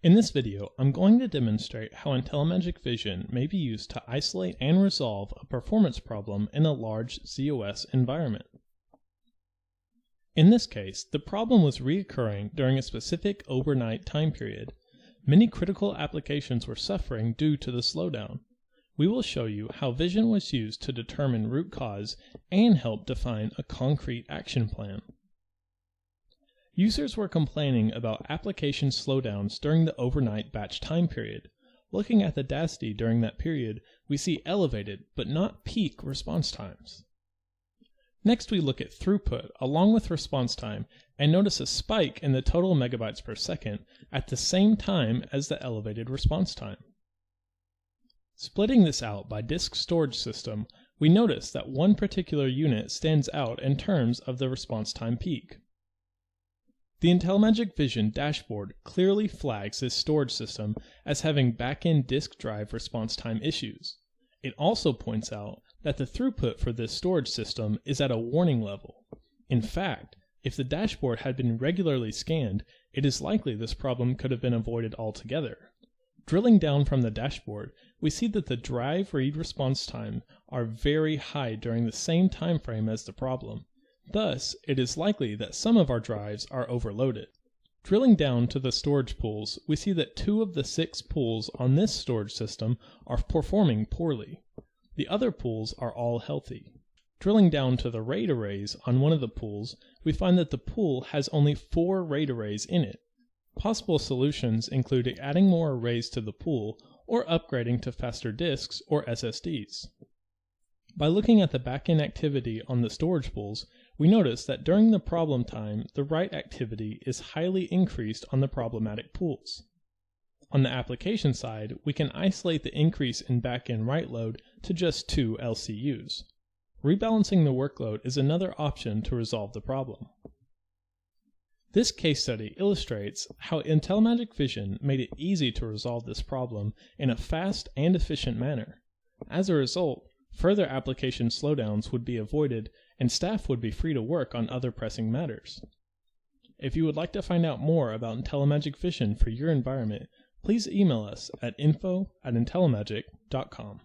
In this video, I'm going to demonstrate how IntelliMagic Vision may be used to isolate and resolve a performance problem in a large ZOS environment. In this case, the problem was reoccurring during a specific overnight time period. Many critical applications were suffering due to the slowdown. We will show you how Vision was used to determine root cause and help define a concrete action plan. Users were complaining about application slowdowns during the overnight batch time period. Looking at the DASD during that period, we see elevated but not peak response times. Next, we look at throughput along with response time and notice a spike in the total megabytes per second at the same time as the elevated response time. Splitting this out by disk storage system, we notice that one particular unit stands out in terms of the response time peak. The IntelliMagic Vision dashboard clearly flags this storage system as having backend disk drive response time issues. It also points out that the throughput for this storage system is at a warning level. In fact, if the dashboard had been regularly scanned, it is likely this problem could have been avoided altogether. Drilling down from the dashboard, we see that the drive read response time are very high during the same time frame as the problem. Thus, it is likely that some of our drives are overloaded. Drilling down to the storage pools, we see that 2 of the 6 pools on this storage system are performing poorly. The other pools are all healthy. Drilling down to the RAID arrays on one of the pools, we find that the pool has only 4 RAID arrays in it. Possible solutions include adding more arrays to the pool or upgrading to faster disks or SSDs. By looking at the backend activity on the storage pools, we notice that during the problem time, the write activity is highly increased on the problematic pools. On the application side, we can isolate the increase in backend write load to just 2 LCUs. Rebalancing the workload is another option to resolve the problem. This case study illustrates how IntelliMagic Vision made it easy to resolve this problem in a fast and efficient manner. As a result, further application slowdowns would be avoided and staff would be free to work on other pressing matters. If you would like to find out more about IntelliMagic Vision for your environment, please email us at info@intellimagic.com.